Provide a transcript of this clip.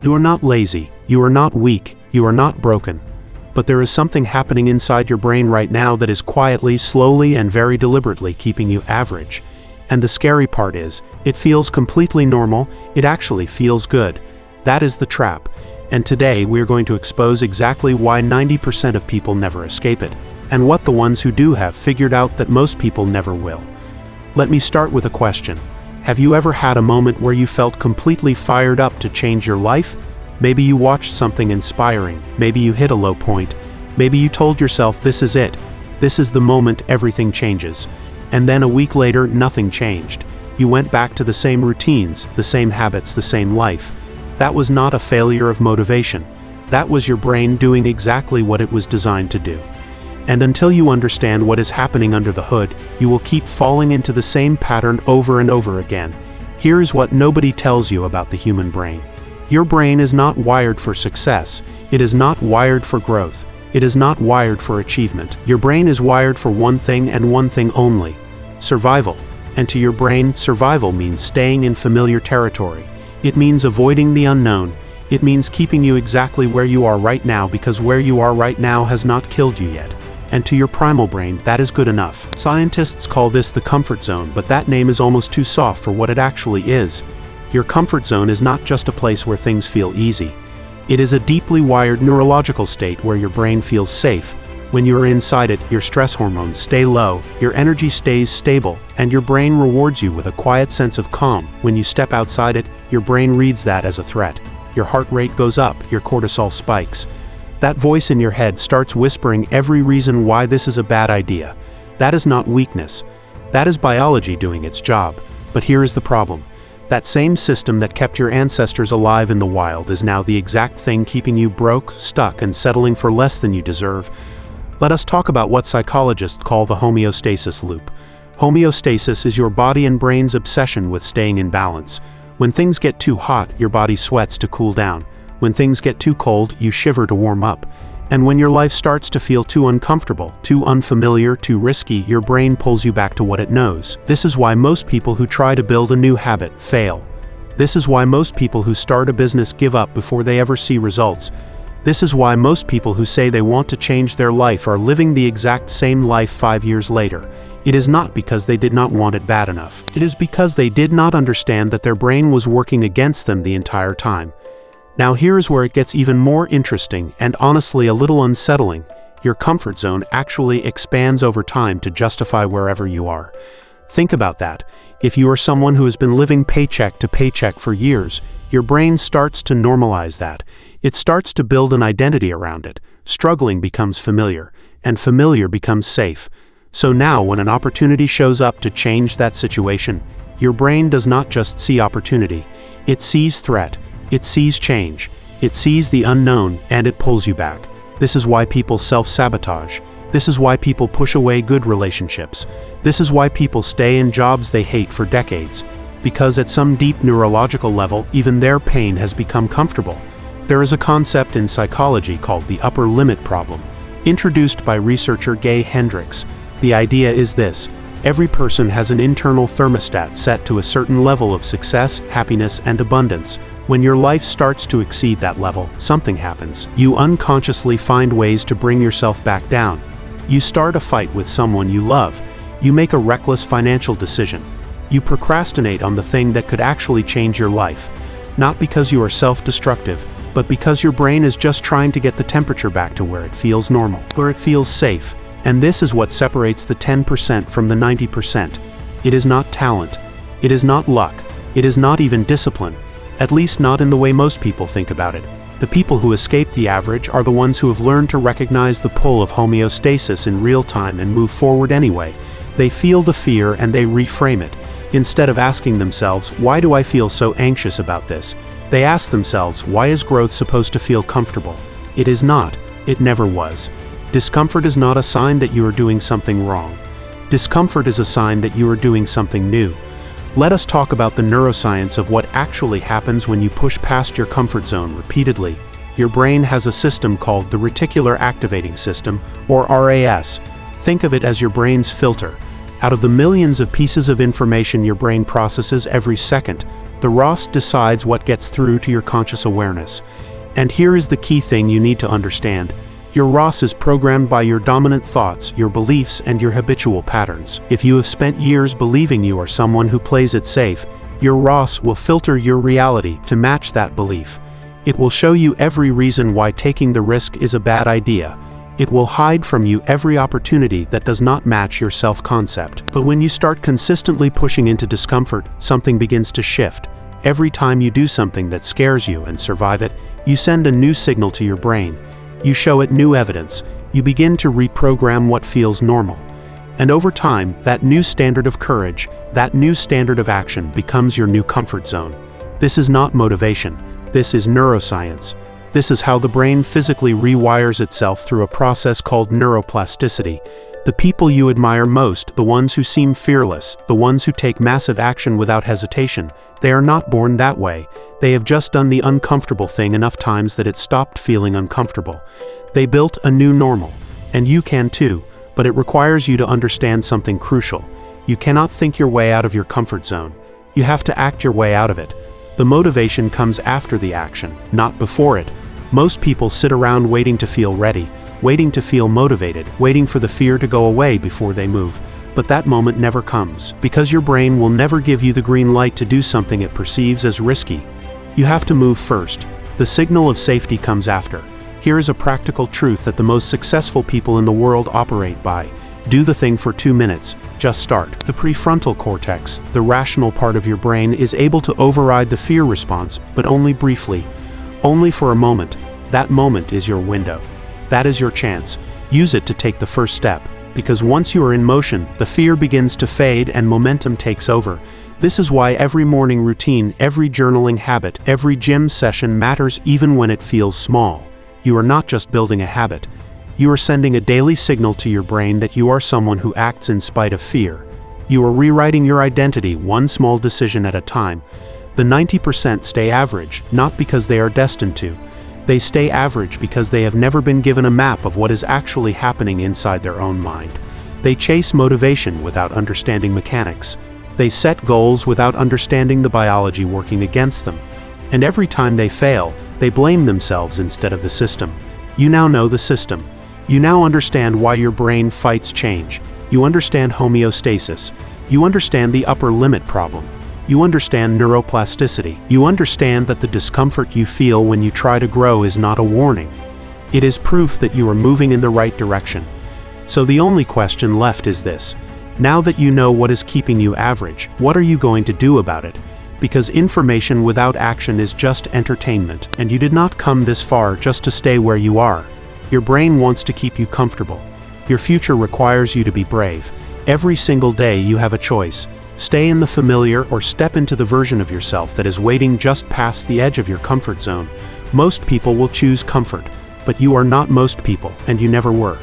You are not lazy, you are not weak, you are not broken. But there is something happening inside your brain right now that is quietly, slowly, and very deliberately keeping you average. And the scary part is, it feels completely normal, it actually feels good. That is the trap. And today we are going to expose exactly why 90% of people never escape it, and what the ones who do have figured out that most people never will. Let me start with a question. Have you ever had a moment where you felt completely fired up to change your life? Maybe you watched something inspiring, maybe you hit a low point, maybe you told yourself this is it, this is the moment everything changes. And then a week later, nothing changed. You went back to the same routines, the same habits, the same life. That was not a failure of motivation. That was your brain doing exactly what it was designed to do. And until you understand what is happening under the hood, you will keep falling into the same pattern over and over again. Here's what nobody tells you about the human brain. Your brain is not wired for success. It is not wired for growth. It is not wired for achievement. Your brain is wired for one thing and one thing only: survival. And to your brain, survival means staying in familiar territory. It means avoiding the unknown. It means keeping you exactly where you are right now, because where you are right now has not killed you yet. And to your primal brain, that is good enough. Scientists call this the comfort zone, but that name is almost too soft for what it actually is. Your comfort zone is not just a place where things feel easy. It is a deeply wired neurological state where your brain feels safe. When you are inside it, your stress hormones stay low, your energy stays stable, and your brain rewards you with a quiet sense of calm. When you step outside it, your brain reads that as a threat. Your heart rate goes up, your cortisol spikes. That voice in your head starts whispering every reason why this is a bad idea. That is not weakness. That is biology doing its job. But here is the problem. That same system that kept your ancestors alive in the wild is now the exact thing keeping you broke, stuck, and settling for less than you deserve. Let us talk about what psychologists call the homeostasis loop. Homeostasis is your body and brain's obsession with staying in balance. When things get too hot, your body sweats to cool down. When things get too cold, you shiver to warm up. And when your life starts to feel too uncomfortable, too unfamiliar, too risky, your brain pulls you back to what it knows. This is why most people who try to build a new habit fail. This is why most people who start a business give up before they ever see results. This is why most people who say they want to change their life are living the exact same life 5 years later. It is not because they did not want it bad enough. It is because they did not understand that their brain was working against them the entire time. Now here's where it gets even more interesting and honestly a little unsettling. Your comfort zone actually expands over time to justify wherever you are. Think about that. If you are someone who has been living paycheck to paycheck for years, your brain starts to normalize that. It starts to build an identity around it. Struggling becomes familiar, and familiar becomes safe. So now when an opportunity shows up to change that situation, your brain does not just see opportunity. It sees threat. It sees change, it sees the unknown, and it pulls you back. This is why people self-sabotage. This is why people push away good relationships. This is why people stay in jobs they hate for decades. Because at some deep neurological level, even their pain has become comfortable. There is a concept in psychology called the upper limit problem, introduced by researcher Gay Hendricks. The idea is this: every person has an internal thermostat set to a certain level of success, happiness, and abundance. When your life starts to exceed that level, something happens. You unconsciously find ways to bring yourself back down. You start a fight with someone you love. You make a reckless financial decision. You procrastinate on the thing that could actually change your life. Not because you are self-destructive, but because your brain is just trying to get the temperature back to where it feels normal, where it feels safe. And this is what separates the 10% from the 90%. It is not talent. It is not luck. It is not even discipline. At least not in the way most people think about it. The people who escape the average are the ones who have learned to recognize the pull of homeostasis in real time and move forward anyway. They feel the fear and they reframe it. Instead of asking themselves, why do I feel so anxious about this? They ask themselves, why is growth supposed to feel comfortable? It is not. It never was. Discomfort is not a sign that you are doing something wrong. Discomfort is a sign that you are doing something new. Let us talk about the neuroscience of what actually happens when you push past your comfort zone repeatedly. Your brain has a system called the reticular activating system, or RAS. Think of it as your brain's filter. Out of the millions of pieces of information your brain processes every second, the ROS decides what gets through to your conscious awareness. And here is the key thing you need to understand. Your ROS is programmed by your dominant thoughts, your beliefs, and your habitual patterns. If you have spent years believing you are someone who plays it safe, your ROS will filter your reality to match that belief. It will show you every reason why taking the risk is a bad idea. It will hide from you every opportunity that does not match your self-concept. But when you start consistently pushing into discomfort, something begins to shift. Every time you do something that scares you and survive it, you send a new signal to your brain. You show it new evidence. You begin to reprogram what feels normal. And over time, that new standard of courage, that new standard of action becomes your new comfort zone. This is not motivation. This is neuroscience. This is how the brain physically rewires itself through a process called neuroplasticity. The people you admire most, the ones who seem fearless, the ones who take massive action without hesitation, they are not born that way. They have just done the uncomfortable thing enough times that it stopped feeling uncomfortable. They built a new normal. And you can too, but it requires you to understand something crucial. You cannot think your way out of your comfort zone. You have to act your way out of it. The motivation comes after the action, not before it. Most people sit around waiting to feel ready, waiting to feel motivated, waiting for the fear to go away before they move. But that moment never comes, because your brain will never give you the green light to do something it perceives as risky. You have to move first. The signal of safety comes after. Here is a practical truth that the most successful people in the world operate by. Do the thing for 2 minutes. Just start. The prefrontal cortex, the rational part of your brain, is able to override the fear response, but only briefly. Only for a moment. That moment is your window. That is your chance. Use it to take the first step. Because once you are in motion, the fear begins to fade and momentum takes over. This is why every morning routine, every journaling habit, every gym session matters even when it feels small. You are not just building a habit. You are sending a daily signal to your brain that you are someone who acts in spite of fear. You are rewriting your identity one small decision at a time. The 90% stay average, not because they are destined to. They stay average because they have never been given a map of what is actually happening inside their own mind. They chase motivation without understanding mechanics. They set goals without understanding the biology working against them. And every time they fail, they blame themselves instead of the system. You now know the system. You now understand why your brain fights change. You understand homeostasis. You understand the upper limit problem. You understand neuroplasticity. You understand that the discomfort you feel when you try to grow is not a warning. It is proof that you are moving in the right direction. So the only question left is this. Now that you know what is keeping you average, what are you going to do about it? Because information without action is just entertainment, and you did not come this far just to stay where you are. Your brain wants to keep you comfortable. Your future requires you to be brave. Every single day you have a choice. Stay in the familiar or step into the version of yourself that is waiting just past the edge of your comfort zone. Most people will choose comfort, but you are not most people, and you never were.